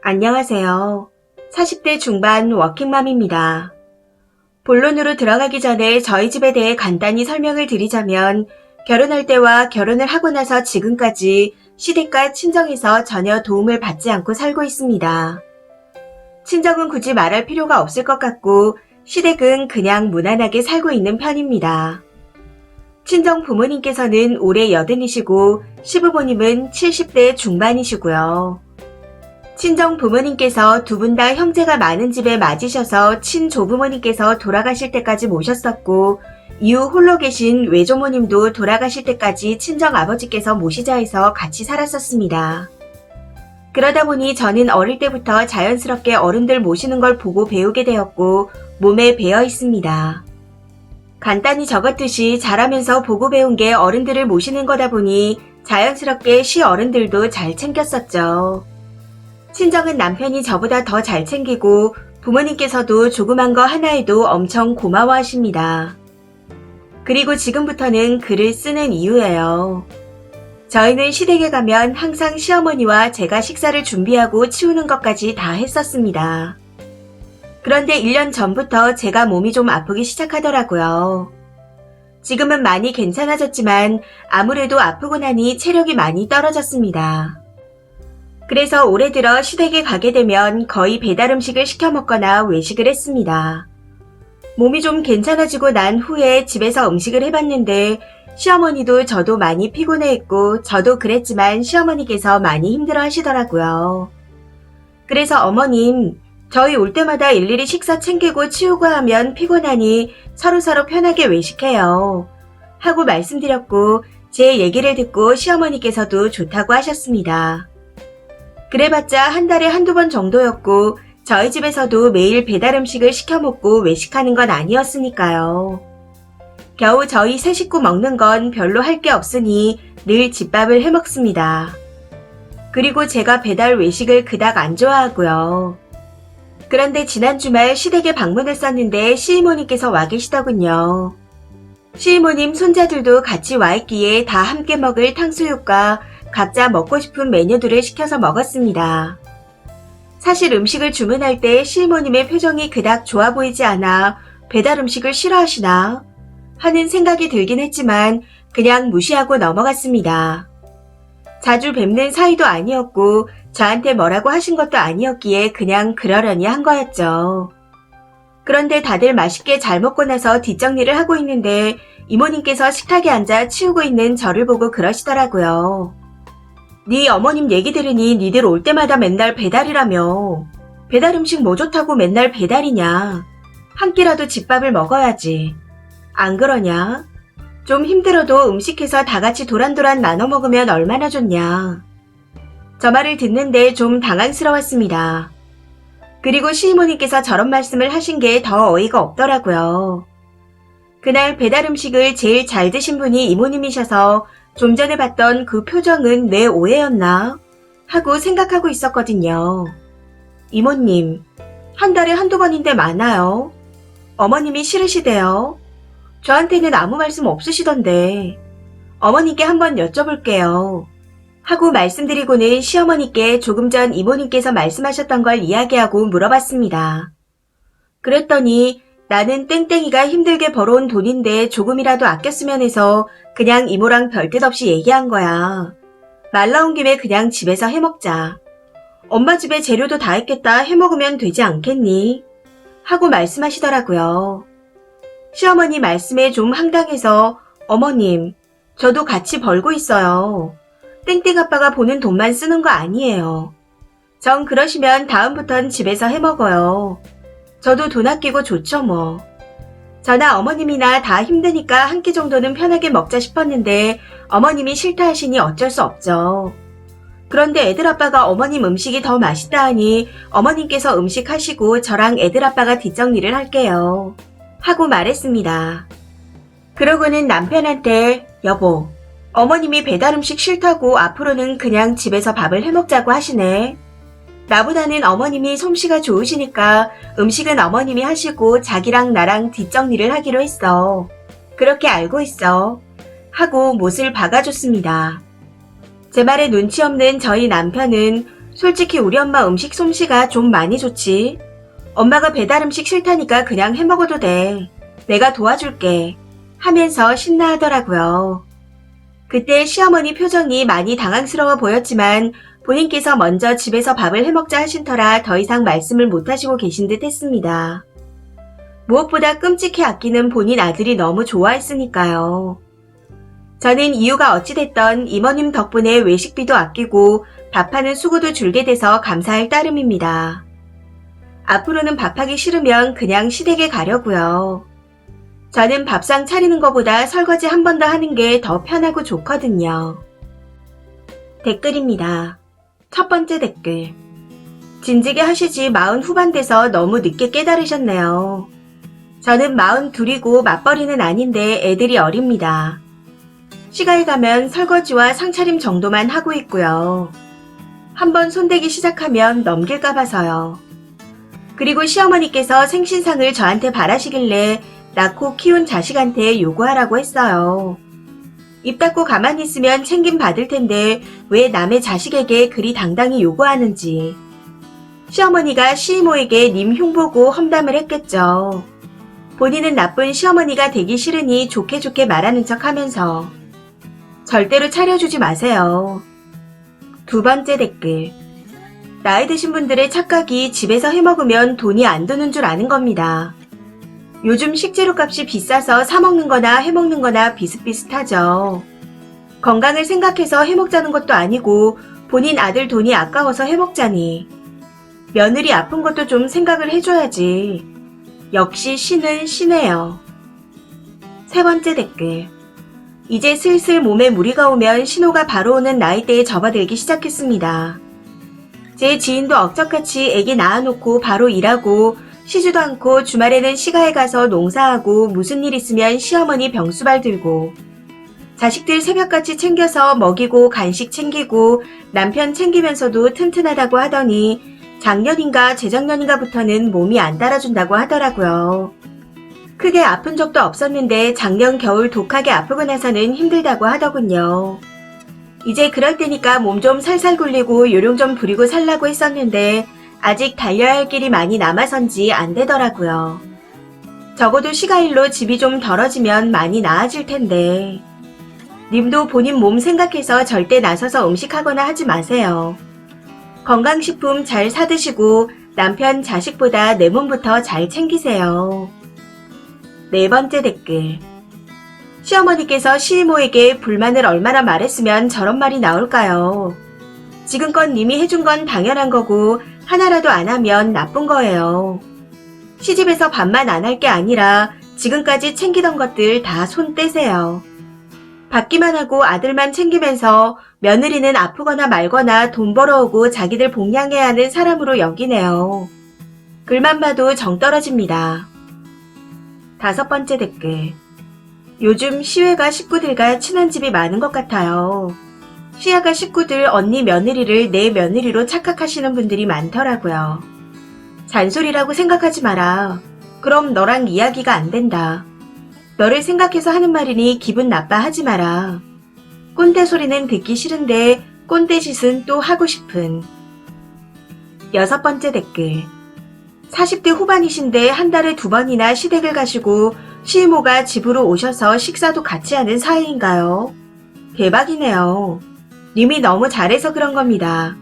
안녕하세요. 40대 중반 워킹맘입니다. 본론으로 들어가기 전에 저희 집에 대해 간단히 설명을 드리자면 결혼할 때와 결혼을 하고 나서 지금까지 시댁과 친정에서 전혀 도움을 받지 않고 살고 있습니다. 친정은 굳이 말할 필요가 없을 것 같고 시댁은 그냥 무난하게 살고 있는 편입니다. 친정 부모님께서는 올해 80이시고 시부모님은 70대 중반이시고요. 친정 부모님께서 두 분 다 형제가 많은 집에 맞으셔서 친조부모님께서 돌아가실 때까지 모셨었고 이후 홀로 계신 외조모님도 돌아가실 때까지 친정 아버지께서 모시자 해서 같이 살았었습니다. 그러다 보니 저는 어릴 때부터 자연스럽게 어른들 모시는 걸 보고 배우게 되었고 몸에 배어 있습니다. 간단히 적었듯이 자라면서 보고 배운 게 어른들을 모시는 거다 보니 자연스럽게 시어른들도 잘 챙겼었죠. 친정은 남편이 저보다 더 잘 챙기고 부모님께서도 조그만 거 하나에도 엄청 고마워하십니다. 그리고 지금부터는 글을 쓰는 이유예요. 저희는 시댁에 가면 항상 시어머니와 제가 식사를 준비하고 치우는 것까지 다 했었습니다. 그런데 1년 전부터 제가 몸이 좀 아프기 시작하더라고요. 지금은 많이 괜찮아졌지만 아무래도 아프고 나니 체력이 많이 떨어졌습니다. 그래서 올해 들어 시댁에 가게 되면 거의 배달 음식을 시켜 먹거나 외식을 했습니다. 몸이 좀 괜찮아지고 난 후에 집에서 음식을 해봤는데 시어머니도 저도 많이 피곤해했고 저도 그랬지만 시어머니께서 많이 힘들어 하시더라고요. 그래서 어머님, 저희 올 때마다 일일이 식사 챙기고 치우고 하면 피곤하니 서로서로 편하게 외식해요. 하고 말씀드렸고 제 얘기를 듣고 시어머니께서도 좋다고 하셨습니다. 그래봤자 한 달에 한두 번 정도였고 저희 집에서도 매일 배달 음식을 시켜 먹고 외식하는 건 아니었으니까요. 겨우 저희 세 식구 먹는 건 별로 할 게 없으니 늘 집밥을 해 먹습니다. 그리고 제가 배달 외식을 그닥 안 좋아하고요. 그런데 지난 주말 시댁에 방문했었는데 시이모님께서 와 계시더군요. 시이모님 손자들도 같이 와 있기에 다 함께 먹을 탕수육과 각자 먹고 싶은 메뉴들을 시켜서 먹었습니다. 사실 음식을 주문할 때 시이모님의 표정이 그닥 좋아 보이지 않아 배달 음식을 싫어하시나 하는 생각이 들긴 했지만 그냥 무시하고 넘어갔습니다. 자주 뵙는 사이도 아니었고 저한테 뭐라고 하신 것도 아니었기에 그냥 그러려니 한 거였죠. 그런데 다들 맛있게 잘 먹고 나서 뒷정리를 하고 있는데 이모님께서 식탁에 앉아 치우고 있는 저를 보고 그러시더라고요. 네 어머님 얘기 들으니 니들 올 때마다 맨날 배달이라며. 배달 음식 뭐 좋다고 맨날 배달이냐. 한 끼라도 집밥을 먹어야지. 안 그러냐? 좀 힘들어도 음식해서 다 같이 도란도란 나눠 먹으면 얼마나 좋냐. 저 말을 듣는데 좀 당황스러웠습니다. 그리고 시이모님께서 저런 말씀을 하신 게 더 어이가 없더라고요. 그날 배달 음식을 제일 잘 드신 분이 이모님이셔서 좀 전에 봤던 그 표정은 내 오해였나? 하고 생각하고 있었거든요. 이모님, 한 달에 한두 번인데 많아요. 어머님이 싫으시대요. 저한테는 아무 말씀 없으시던데. 어머님께 한번 여쭤볼게요. 하고 말씀드리고는 시어머니께 조금 전 이모님께서 말씀하셨던 걸 이야기하고 물어봤습니다. 그랬더니 나는 땡땡이가 힘들게 벌어온 돈인데 조금이라도 아꼈으면 해서 그냥 이모랑 별뜻 없이 얘기한 거야. 말 나온 김에 그냥 집에서 해먹자. 엄마 집에 재료도 다 했겠다 해먹으면 되지 않겠니? 하고 말씀하시더라고요. 시어머니 말씀에 좀 황당해서 어머님, 저도 같이 벌고 있어요. 땡땡 아빠가 보는 돈만 쓰는 거 아니에요. 정 그러시면 다음부턴 집에서 해먹어요. 저도 돈 아끼고 좋죠 뭐. 저나 어머님이나 다 힘드니까 한 끼 정도는 편하게 먹자 싶었는데 어머님이 싫다 하시니 어쩔 수 없죠. 그런데 애들 아빠가 어머님 음식이 더 맛있다 하니 어머님께서 음식 하시고 저랑 애들 아빠가 뒷정리를 할게요. 하고 말했습니다. 그러고는 남편한테 여보, 어머님이 배달 음식 싫다고 앞으로는 그냥 집에서 밥을 해먹자고 하시네. 나보다는 어머님이 솜씨가 좋으시니까 음식은 어머님이 하시고 자기랑 나랑 뒷정리를 하기로 했어. 그렇게 알고 있어. 하고 못을 박아줬습니다. 제 말에 눈치 없는 저희 남편은 솔직히 우리 엄마 음식 솜씨가 좀 많이 좋지. 엄마가 배달 음식 싫다니까 그냥 해 먹어도 돼. 내가 도와줄게. 하면서 신나하더라고요. 그때 시어머니 표정이 많이 당황스러워 보였지만 본인께서 먼저 집에서 밥을 해먹자 하신 터라 더 이상 말씀을 못하시고 계신 듯 했습니다. 무엇보다 끔찍해 아끼는 본인 아들이 너무 좋아했으니까요. 저는 이유가 어찌됐던 이모님 덕분에 외식비도 아끼고 밥하는 수고도 줄게 돼서 감사할 따름입니다. 앞으로는 밥하기 싫으면 그냥 시댁에 가려고요. 저는 밥상 차리는 것보다 설거지 한 번 더 하는 게 더 편하고 좋거든요. 댓글입니다. 첫 번째 댓글. 진지게 하시지 40 후반 돼서 너무 늦게 깨달으셨네요. 저는 42이고 맞벌이는 아닌데 애들이 어립니다. 시가에 가면 설거지와 상차림 정도만 하고 있고요. 한번 손대기 시작하면 넘길까 봐서요. 그리고 시어머니께서 생신상을 저한테 바라시길래 낳고 키운 자식한테 요구하라고 했어요. 입 닫고 가만히 있으면 챙김 받을 텐데 왜 남의 자식에게 그리 당당히 요구하는지. 시어머니가 시이모에게 님 흉보고 험담을 했겠죠. 본인은 나쁜 시어머니가 되기 싫으니 좋게 좋게 말하는 척 하면서. 절대로 차려주지 마세요. 두 번째 댓글. 나이 드신 분들의 착각이 집에서 해먹으면 돈이 안 드는 줄 아는 겁니다. 요즘 식재료 값이 비싸서 사먹는 거나 해먹는 거나 비슷비슷하죠. 건강을 생각해서 해먹자는 것도 아니고 본인 아들 돈이 아까워서 해먹자니. 며느리 아픈 것도 좀 생각을 해줘야지. 역시 신은 신해요. 세 번째 댓글. 이제 슬슬 몸에 무리가 오면 신호가 바로 오는 나이대에 접어들기 시작했습니다. 제 지인도 억척같이 애기 낳아놓고 바로 일하고 쉬지도 않고 주말에는 시가에 가서 농사하고 무슨 일 있으면 시어머니 병수발 들고 자식들 새벽같이 챙겨서 먹이고 간식 챙기고 남편 챙기면서도 튼튼하다고 하더니 작년인가 재작년인가부터는 몸이 안 따라준다고 하더라고요. 크게 아픈 적도 없었는데 작년 겨울 독하게 아프고 나서는 힘들다고 하더군요. 이제 그럴 때니까 몸 좀 살살 굴리고 요령 좀 부리고 살라고 했었는데 아직 달려야 할 길이 많이 남아선지 안 되더라고요. 적어도 시가일로 집이 좀 덜어지면 많이 나아질 텐데. 님도 본인 몸 생각해서 절대 나서서 음식하거나 하지 마세요. 건강식품 잘 사드시고 남편 자식보다 내 몸부터 잘 챙기세요. 네 번째 댓글. 시어머니께서 시이모에게 불만을 얼마나 말했으면 저런 말이 나올까요? 지금껏 님이 해준 건 당연한 거고 하나라도 안 하면 나쁜 거예요. 시집에서 밥만 안 할 게 아니라 지금까지 챙기던 것들 다 손 떼세요. 받기만 하고 아들만 챙기면서 며느리는 아프거나 말거나 돈 벌어오고 자기들 복양해야 하는 사람으로 여기네요. 글만 봐도 정 떨어집니다. 다섯 번째 댓글. 요즘 시외가 식구들과 친한 집이 많은 것 같아요. 시아가 식구들 언니 며느리를 내 며느리로 착각하시는 분들이 많더라고요. 잔소리라고 생각하지 마라. 그럼 너랑 이야기가 안 된다. 너를 생각해서 하는 말이니 기분 나빠하지 마라. 꼰대 소리는 듣기 싫은데 꼰대 짓은 또 하고 싶은. 여섯 번째 댓글. 40대 후반이신데 한 달에 2번이나 시댁을 가시고 시이모가 집으로 오셔서 식사도 같이 하는 사이인가요? 대박이네요. 님이 너무 잘해서 그런 겁니다.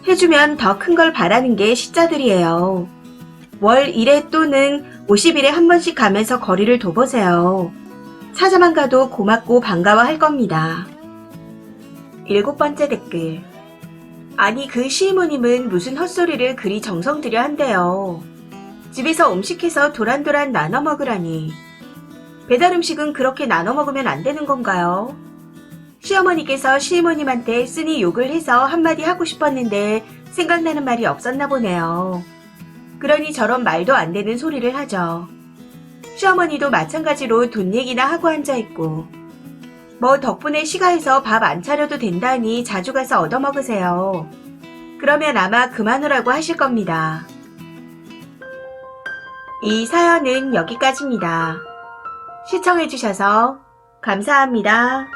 해주면 더 큰 걸 바라는 게 시자들이에요. 월 1회 또는 50일에 한 번씩 가면서 거리를 둬보세요. 찾아만 가도 고맙고 반가워할 겁니다. 일곱 번째 댓글. 아니 그 시이모님은 무슨 헛소리를 그리 정성 들여 한대요. 집에서 음식해서 도란도란 나눠 먹으라니. 배달 음식은 그렇게 나눠 먹으면 안 되는 건가요? 시어머니께서 시이모님한테 쓰니 욕을 해서 한마디 하고 싶었는데 생각나는 말이 없었나 보네요. 그러니 저런 말도 안 되는 소리를 하죠. 시어머니도 마찬가지로 돈 얘기나 하고 앉아있고. 뭐 덕분에 시가에서 밥 안 차려도 된다니 자주 가서 얻어먹으세요. 그러면 아마 그만오라고 하실 겁니다. 이 사연은 여기까지입니다. 시청해주셔서 감사합니다.